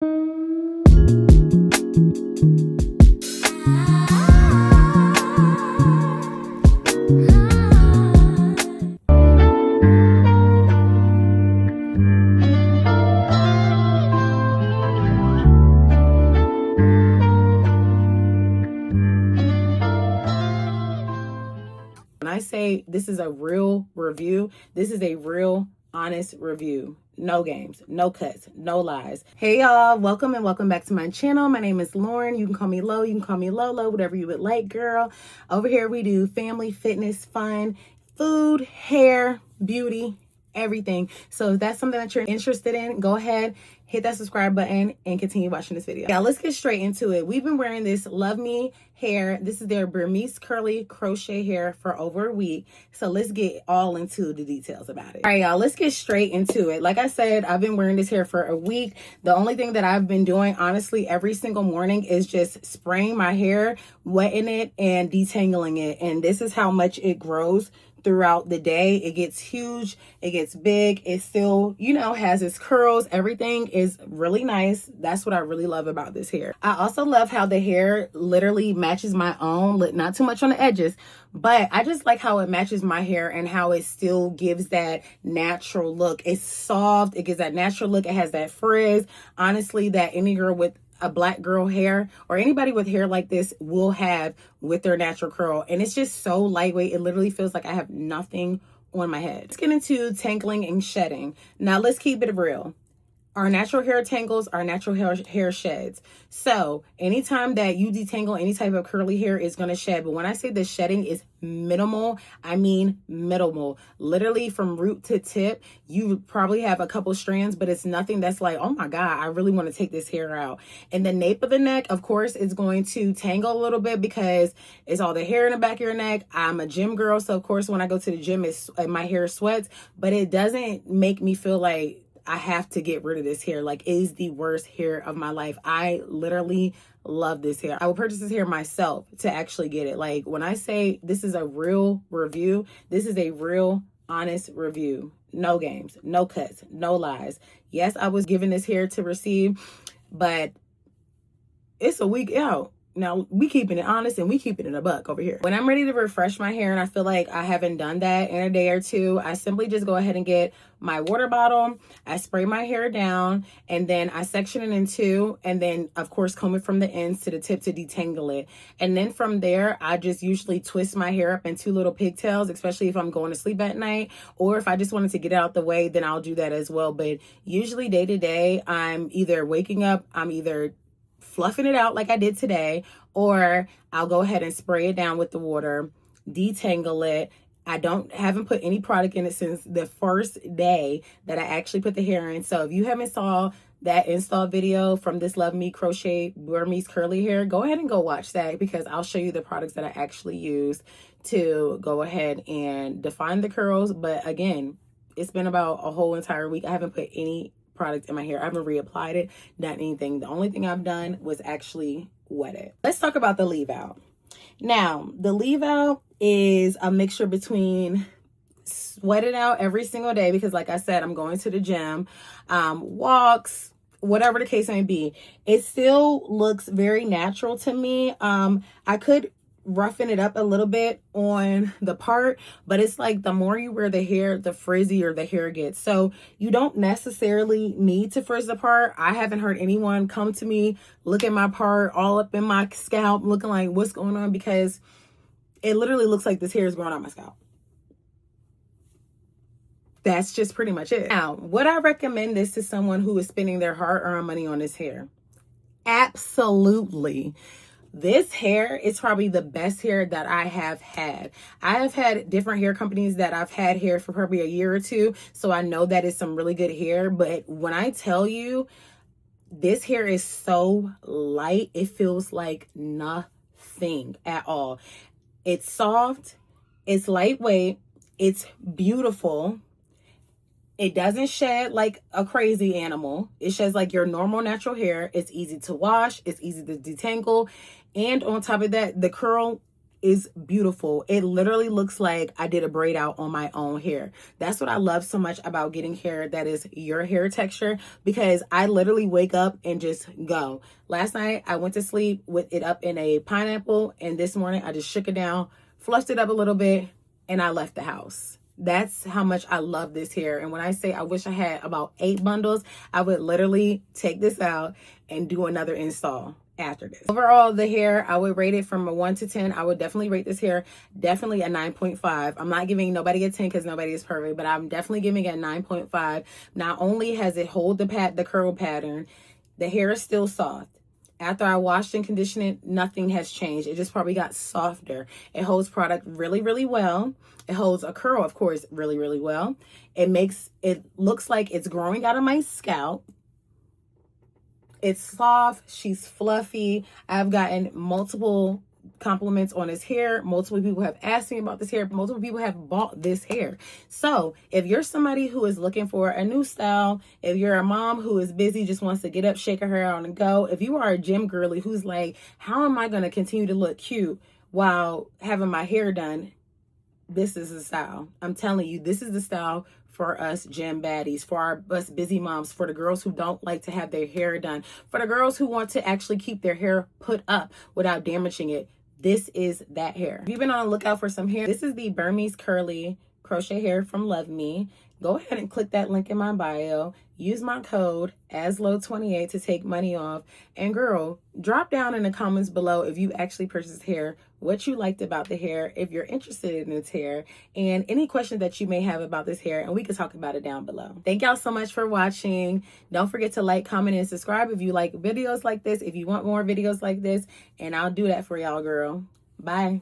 When I say this is a real review, this is a real honest review. No games, no cuts, no lies. Hey y'all, welcome and welcome back to my channel. My name is Lauren. You can call me Lo, you can call me Lolo, whatever you would like, girl. Over here we do family, fitness, fun, food, hair, beauty, everything. So if that's something that you're interested in, go ahead, hit that subscribe button and continue watching this video. Now let's get straight into it. We've been wearing this LUVME hair. This is their Burmese curly crochet hair for over a week. So let's get all into the details about it. All right, y'all, let's get straight into it. Like I said, I've been wearing this hair for a week. The only thing that I've been doing, honestly, every single morning is just spraying my hair, wetting it, and detangling it. And this is how much it grows throughout the day. It gets huge, it gets big, it still, you know, has its curls. Everything is really nice. That's what I really love about this hair. I also love how the hair literally matches my own, not too much on the edges, but I just like how it matches my hair and how it still gives that natural look. It's soft, it gives that natural look, it has that frizz, honestly, that any girl with a black girl hair or anybody with hair like this will have with their natural curl. And it's just so lightweight. It literally feels like I have nothing on my head. Let's get into tangling and shedding. Now let's keep it real. Our natural hair tangles, our natural hair sheds. So anytime that you detangle any type of curly hair, is going to shed. But when I say the shedding is minimal, I mean minimal. Literally from root to tip, you probably have a couple strands, but it's nothing that's like, oh my God, I really want to take this hair out. And the nape of the neck, of course, is going to tangle a little bit because it's all the hair in the back of your neck. I'm a gym girl, so of course when I go to the gym, my hair sweats, but it doesn't make me feel like I have to get rid of this hair. Like, it is the worst hair of my life. I literally love this hair. I would purchase this hair myself to actually get it. Like, when I say this is a real review, this is a real honest review. No games, no cuts, no lies. Yes, I was given this hair to receive, but it's a week out. Now, we keeping it honest and we keeping it a buck over here. When I'm ready to refresh my hair and I feel like I haven't done that in a day or two, I simply just go ahead and get my water bottle. I spray my hair down and then I section it in two, and then of course comb it from the ends to the tip to detangle it. And then from there, I just usually twist my hair up in two little pigtails, especially if I'm going to sleep at night, or if I just wanted to get it out the way, then I'll do that as well. But usually day to day, I'm either waking up, I'm either fluffing it out like I did today, or I'll go ahead and spray it down with the water, detangle it. I haven't put any product in it since the first day that I actually put the hair in. So if you haven't saw that install video from this LUVME Crochet Burmese curly hair, go ahead and go watch that, because I'll show you the products that I actually used to go ahead and define the curls. But again, it's been about a whole entire week. I haven't put any product in my hair. I haven't reapplied it, done anything. The only thing I've done was actually wet it. Let's talk about the leave out. Now, the leave out is a mixture between sweat it out every single day, because like I said, I'm going to the gym, walks, whatever the case may be. It still looks very natural to me. I could roughen it up a little bit on the part, but it's like the more you wear the hair, the frizzier the hair gets. So you don't necessarily need to frizz the part. I haven't heard anyone come to me, look at my part all up in my scalp looking like what's going on, because it literally looks like this hair is growing out my scalp. That's just pretty much it. Now, would I recommend this to someone who is spending their hard-earned money on this hair? Absolutely. This hair is probably the best hair that I have had. I have had different hair companies that I've had hair for probably a year or two, so I know that is some really good hair. But when I tell you, this hair is so light, it feels like nothing at all. It's soft, it's lightweight, it's beautiful. It doesn't shed like a crazy animal. It sheds like your normal natural hair. It's easy to wash. It's easy to detangle. And on top of that, the curl is beautiful. It literally looks like I did a braid out on my own hair. That's what I love so much about getting hair that is your hair texture, because I literally wake up and just go. Last night I went to sleep with it up in a pineapple, and this morning I just shook it down, fluffed it up a little bit, and I left the house. That's how much I love this hair. And when I say I wish I had about 8 bundles, I would literally take this out and do another install after this. Overall, the hair, I would rate it from a 1 to 10. I would definitely rate this hair definitely a 9.5. I'm not giving nobody a 10 because nobody is perfect, but I'm definitely giving it a 9.5. Not only has it hold the curl pattern, the hair is still soft. After I washed and conditioned it, nothing has changed. It just probably got softer. It holds product really, really well. It holds a curl, of course, really, really well. It looks like it's growing out of my scalp. It's soft. She's fluffy. I've gotten multiple compliments on this hair. Multiple people have asked me about this hair. Multiple people have bought this hair. So if you're somebody who is looking for a new style, if you're a mom who is busy, just wants to get up, shake her hair out and go, if you are a gym girly who's like, how am I going to continue to look cute while having my hair done? This is the style. I'm telling you, this is the style for us gym baddies, for us busy moms, for the girls who don't like to have their hair done, for the girls who want to actually keep their hair put up without damaging it. This is that hair. If you've been on the lookout for some hair, this is the Burmese curly crochet hair from LUVME. Go ahead and click that link in my bio. Use my code ASLOW28 to take money off. And girl, drop down in the comments below if you actually purchased hair, what you liked about the hair, if you're interested in this hair, and any questions that you may have about this hair, and we can talk about it down below. Thank y'all so much for watching. Don't forget to like, comment, and subscribe if you like videos like this, if you want more videos like this, and I'll do that for y'all, girl. Bye.